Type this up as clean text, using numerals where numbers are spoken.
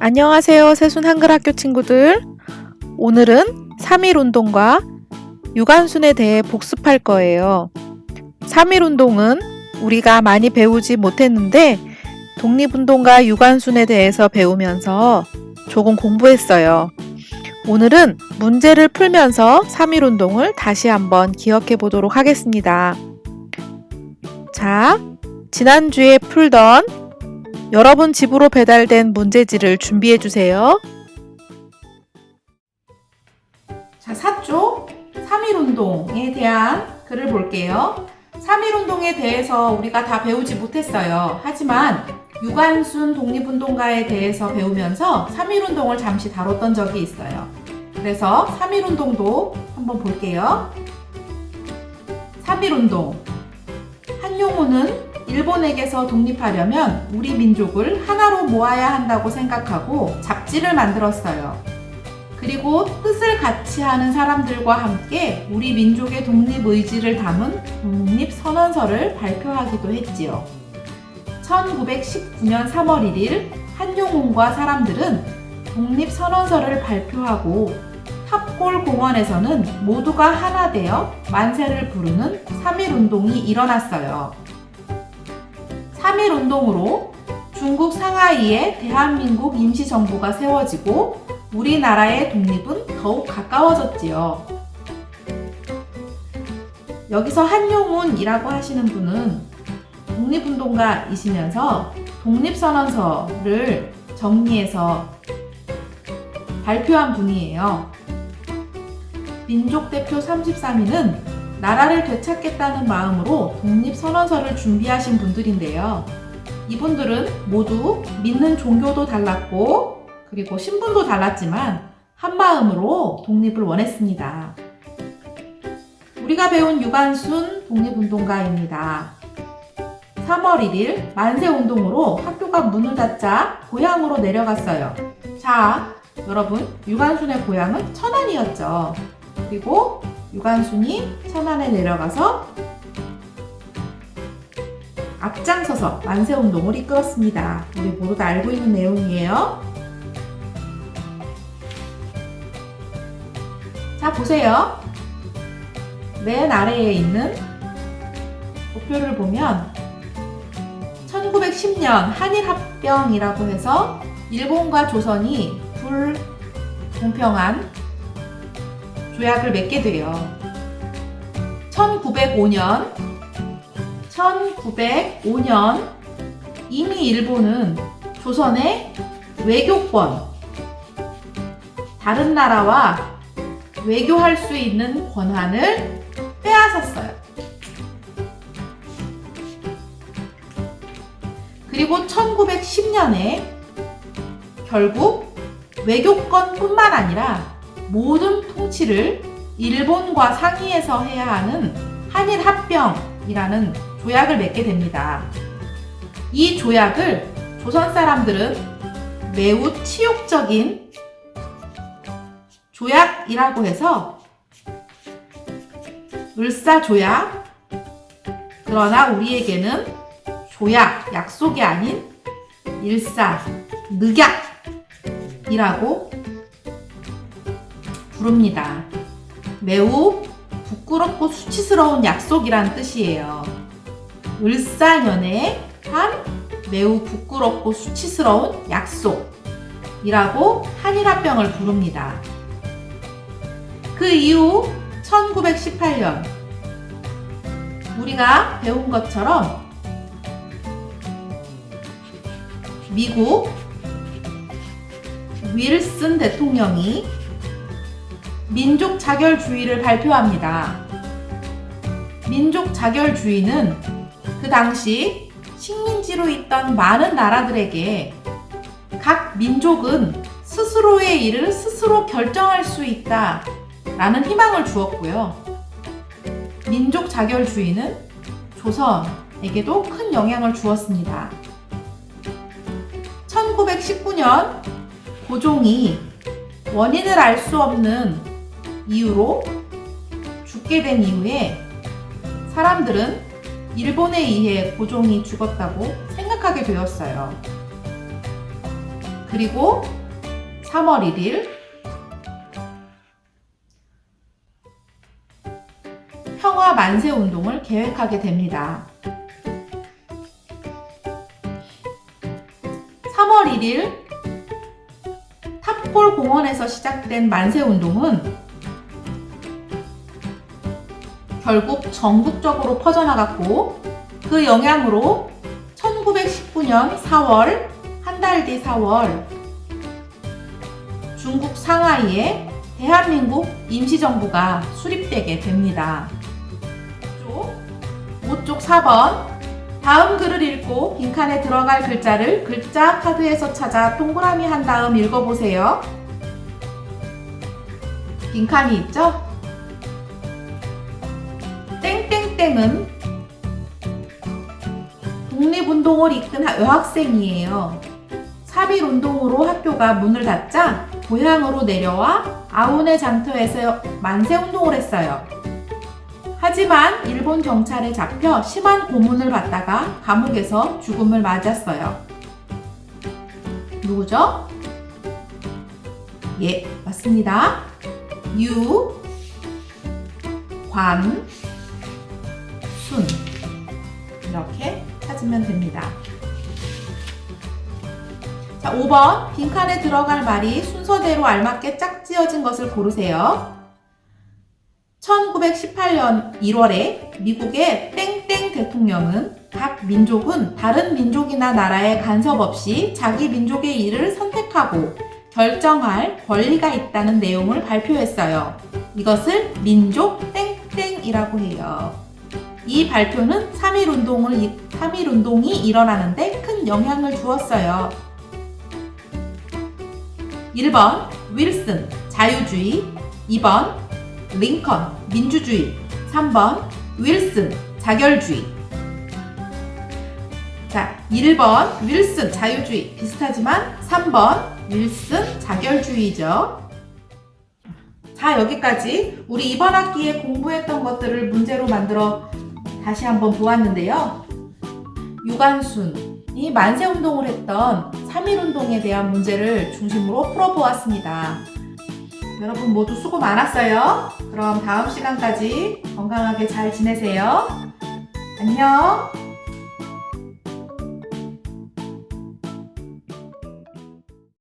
안녕하세요, 새순 한글학교 친구들. 오늘은 3.1운동과 유관순에 대해 복습할 거예요. 3.1운동은 우리가 많이 배우지 못했는데 독립운동가 유관순에 대해서 배우면서 조금 공부했어요. 오늘은 문제를 풀면서 3.1운동을 다시 한번 기억해 보도록 하겠습니다. 자, 지난주에 풀던 여러분 집으로 배달된 문제지를 준비해 주세요. 자, 4쪽 3.1운동에 대한 글을 볼게요. 3.1운동에 대해서 우리가 다 배우지 못했어요. 하지만 유관순 독립운동가에 대해서 배우면서 3.1운동을 잠시 다뤘던 적이 있어요. 그래서 3.1운동도 한번 볼게요. 3.1운동. 한용우는 일본에게서 독립하려면 우리 민족을 하나로 모아야 한다고 생각하고 잡지를 만들었어요. 그리고 뜻을 같이 하는 사람들과 함께 우리 민족의 독립 의지를 담은 독립선언서를 발표하기도 했지요. 1919년 3월 1일 한용운과 사람들은 독립선언서를 발표하고 탑골 공원에서는 모두가 하나 되어 만세를 부르는 3.1운동이 일어났어요. 3.1운동으로 중국 상하이에 대한민국 임시정부가 세워지고 우리나라의 독립은 더욱 가까워졌지요. 여기서 한용운이라고 하시는 분은 독립운동가이시면서 독립선언서를 정리해서 발표한 분이에요. 민족대표 33인은 나라를 되찾겠다는 마음으로 독립선언서를 준비하신 분들인데요. 이분들은 모두 믿는 종교도 달랐고 그리고 신분도 달랐지만 한마음으로 독립을 원했습니다. 우리가 배운 유관순 독립운동가입니다. 3월 1일 만세운동으로 학교가 문을 닫자 고향으로 내려갔어요. 자, 여러분, 유관순의 고향은 천안이었죠. 그리고 유관순이 천안에 내려가서 앞장서서 만세운동을 이끌었습니다. 우리 모두 다 알고 있는 내용이에요. 자, 보세요. 맨 아래에 있는 도표를 보면 1910년 한일합병이라고 해서 일본과 조선이 불공평한 조약을 맺게 돼요. 1905년 이미 일본은 조선의 외교권, 다른 나라와 외교할 수 있는 권한을 빼앗았어요. 그리고 1910년에 결국 외교권뿐만 아니라 모든 통치를 일본과 상의해서 해야 하는 한일합병이라는 조약을 맺게 됩니다. 이 조약을 조선 사람들은 매우 치욕적인 조약이라고 해서 을사조약, 그러나 우리에게는 조약, 약속이 아닌 일사늑약이라고 부릅니다. 매우 부끄럽고 수치스러운 약속이란 뜻이에요. 을사년에 한 매우 부끄럽고 수치스러운 약속이라고 한일합병을 부릅니다. 그 이후 1918년 우리가 배운 것처럼 미국 윌슨 대통령이 민족 자결주의를 발표합니다. 민족 자결주의는 그 당시 식민지로 있던 많은 나라들에게 각 민족은 스스로의 일을 스스로 결정할 수 있다 라는 희망을 주었고요. 민족 자결주의는 조선에게도 큰 영향을 주었습니다. 1919년 고종이 원인을 알 수 없는 이유로 죽게 된 이후에 사람들은 일본에 의해 고종이 죽었다고 생각하게 되었어요. 그리고 3월 1일 평화 만세 운동을 계획하게 됩니다. 3월 1일 탑골 공원에서 시작된 만세 운동은 결국 전국적으로 퍼져나갔고, 그 영향으로 1919년 4월, 한 달 뒤 4월, 중국 상하이에 대한민국 임시정부가 수립되게 됩니다. 5쪽 4번, 다음 글을 읽고 빈칸에 들어갈 글자를 글자 카드에서 찾아 동그라미 한 다음 읽어보세요. 빈칸이 있죠? 땡땡땡은 독립운동을 이끈 여학생이에요. 3.1운동으로 학교가 문을 닫자 고향으로 내려와 아우네 장터에서 만세운동을 했어요. 하지만 일본 경찰에 잡혀 심한 고문을 받다가 감옥에서 죽음을 맞았어요. 누구죠? 예, 맞습니다. 유관순. 이렇게 찾으면 됩니다. 자, 5번 빈칸에 들어갈 말이 순서대로 알맞게 짝지어진 것을 고르세요. 1918년 1월에 미국의 땡땡 대통령은 각 민족은 다른 민족이나 나라의 간섭 없이 자기 민족의 일을 선택하고 결정할 권리가 있다는 내용을 발표했어요. 이것을 민족 땡땡이라고 해요. 이 발표는 3.1운동이 일어나는데 큰 영향을 주었어요. 1번 윌슨 자유주의, 2번 링컨 민주주의, 3번 윌슨 자결주의. 자, 1번 윌슨 자유주의 비슷하지만 3번 윌슨 자결주의죠. 자, 여기까지 우리 이번 학기에 공부했던 것들을 문제로 만들어 다시 한번 보았는데요. 유관순이 만세운동을 했던 3.1운동에 대한 문제를 중심으로 풀어보았습니다. 여러분 모두 수고 많았어요. 그럼 다음 시간까지 건강하게 잘 지내세요. 안녕.